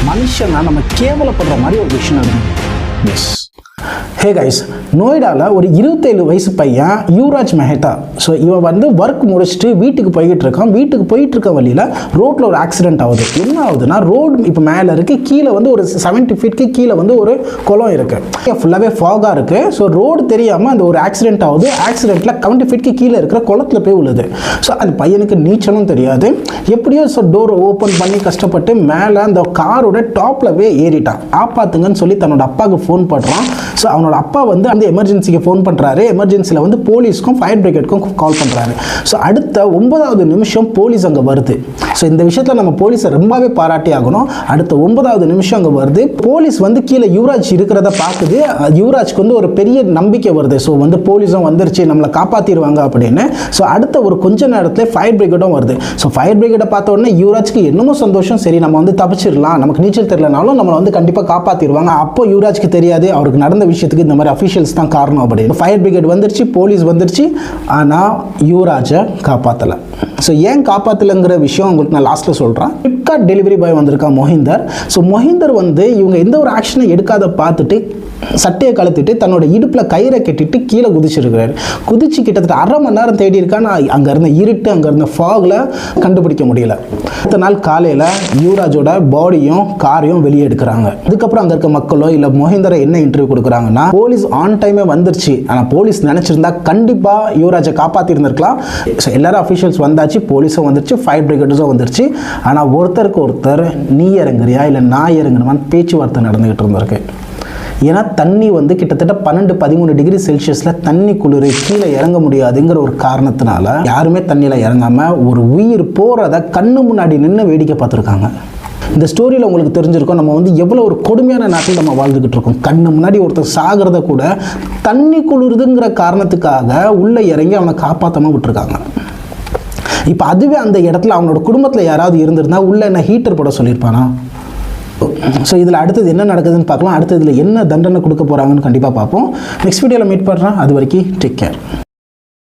மனுஷனா நம்ம கேவலப்படுற மாதிரி ஒரு விஷயம் நடந்தது. எஸ், ஹே கைஸ், நோய்டாவில் ஒரு 27 வயசு பையன் யுவராஜ் மெஹ்தா. ஸோ இவன் வந்து ஒர்க் முடிச்சுட்டு வீட்டுக்கு போய்கிட்டு இருக்கான். வீட்டுக்கு போயிட்டு இருக்க வழியில் ரோட்டில் ஒரு ஆக்சிடென்ட் ஆகுது. என்ன ஆகுதுன்னா, ரோடு இப்போ மேலே இருக்குது, கீழே வந்து ஒரு 70 ஃபீட்க்கு கீழே வந்து ஒரு குளம் இருக்குது. ஃபுல்லாகவே ஃபாகாக இருக்குது. ஸோ ரோடு தெரியாமல் அந்த ஒரு ஆக்சிடென்ட் ஆகுது. ஆக்சிடென்ட்டில் 70 ஃபீட்க்கு கீழே இருக்கிற குளத்தில் போய் விழுது. ஸோ அந்த பையனுக்கு நீச்சலும் தெரியாது. எப்படியோ ஸோ டோர் ஓப்பன் பண்ணி கஷ்டப்பட்டு மேலே அந்த காரோட டாப்லவே ஏறிட்டான். காப்பாற்றுங்கன்னு சொல்லி தன்னோட அப்பாவுக்கு ஃபோன் பண்ணுறான். ஸோ அவனோட அப்பா வந்து அந்த எமர்ஜென்சிக்கு ஃபோன் பண்ணுறாரு. எமர்ஜென்சியில் வந்து போலீஸ்க்கும் ஃபயர் பிரிகேட்க்கும் கால் பண்ணுறாரு. ஸோ அடுத்த 9வது நிமிஷம் போலீஸ் அங்கே வருது. ஸோ இந்த விஷயத்தில் நம்ம போலீஸை ரொம்பவே பாராட்டி ஆகணும். அடுத்த 9வது நிமிஷம் அங்கே வருது. போலீஸ் வந்து கீழே யுவராஜ் இருக்கிறத பார்க்குது. யுவராஜ்க்கு வந்து ஒரு பெரிய நம்பிக்கை வருது. ஸோ வந்து போலீஸும் வந்துருச்சு, நம்மளை காப்பாற்றிடுவாங்க அப்படின்னு. ஸோ அடுத்த ஒரு கொஞ்ச நேரத்தில் ஃபயர் பிரிகேடும் வருது. ஸோ ஃபயர் பிரிகேடை பார்த்த உடனே யுவராஜ்க்கு என்னமோ சந்தோஷம். சரி, நம்ம வந்து தப்பிச்சிடலாம், நமக்கு நீச்சல் தெரியலனாலும் நம்மளை வந்து கண்டிப்பாக காப்பாற்றிடுவாங்க. அப்போ யுவராஜ்க்கு தெரியாது அவருக்கு நடந்த விஷயத்துக்கு இந்த மாதிரி அஃபிஷியல்ஸ் தான் காரணம் அப்படின்னு. ஃபயர் பிரிகேட் வந்துருச்சு, போலீஸ் வந்துருச்சு, ஆனால் யுவராஜை காப்பாற்றலை. ஸோ ஏன் காப்பாற்றலைங்கிற விஷயம் உங்களுக்கு நான் லாஸ்ட்டில் சொல்கிறேன். ஃப்ளிப்கார்ட் டெலிவரி பாய் வந்திருக்கா மொஹிந்தர். ஸோ மொஹிந்தர் வந்து இவங்க எந்த ஒரு ஆக்ஷனை எடுக்காத பார்த்துட்டு சட்டையை கழுத்திட்டு தன்னோட இடுப்பில் கயிறை கட்டிட்டு கீழே குதிச்சிருக்கிறார். குதிச்சு கிட்டத்தட்ட அரை மணி நேரம் தேடி இருக்கான்னு அங்கே இருந்த இருட்டு, அங்கே இருந்த ஃபாகில் கண்டுபிடிக்க முடியல. அடுத்த நாள் காலையில் யுவராஜோட பாடியும் காரையும் வெளியே எடுக்கிறாங்க. அதுக்கப்புறம் அங்கே இருக்க மக்களோ இல்லை மொஹிந்தரை என்ன இன்டர்வியூ கொடுக்குறாங்கன்னா, போலீஸ் ஆன் டைமே வந்துருச்சு, ஆனால் போலீஸ் நினச்சிருந்தா கண்டிப்பாக யுவராஜை காப்பாற்றிருந்துருக்கலாம். ஸோ எல்லாரும் அஃபிஷியல்ஸ் வந்தாச்சு, போலீஸும் வந்துருச்சு, ஃபயர் பிரிகேட்ஸும் வந்துருச்சு. ஆனால் ஒருத்தருக்கு ஒருத்தர் நீ இறங்குறியா இல்லை நான் இறங்குறமான்னு பேச்சுவார்த்தை நடந்துகிட்டு இருந்திருக்கு. ஏன்னா தண்ணி வந்து கிட்டத்தட்ட 12-13 டிகிரி செல்சியஸில் தண்ணி குளிர், கீழே இறங்க முடியாதுங்கிற ஒரு காரணத்தினால யாருமே தண்ணியில் இறங்காமல் ஒரு உயிர் போகிறத கண்ணு முன்னாடி நின்று வேடிக்கை பார்த்துருக்காங்க. இந்த ஸ்டோரியில் உங்களுக்கு தெரிஞ்சிருக்கும், நம்ம வந்து எவ்வளோ ஒரு கொடுமையான நாட்டில் நம்ம வாழ்ந்துக்கிட்டு இருக்கோம். கண்ணு முன்னாடி ஒருத்தர் சாகிறத கூட தண்ணி குளிருதுங்கிற காரணத்துக்காக உள்ளே இறங்கி அவனை காப்பாற்றாமல் விட்டுருக்காங்க. இப்போ அதுவே அந்த இடத்துல அவனோட குடும்பத்தில் யாராவது இருந்திருந்தால் உள்ளே என்ன ஹீட்டர் போட சொல்லியிருப்பானா? ஸோ இதில் அடுத்தது என்ன நடக்குதுன்னு பார்க்கலாம். அடுத்தது இதில் என்ன தண்டனை கொடுக்க போகிறாங்கன்னு கண்டிப்பாக பார்ப்போம். நெக்ஸ்ட் வீடியோவில் மீட் பண்ணுறேன். அது வரைக்கும் டேக் கேர்.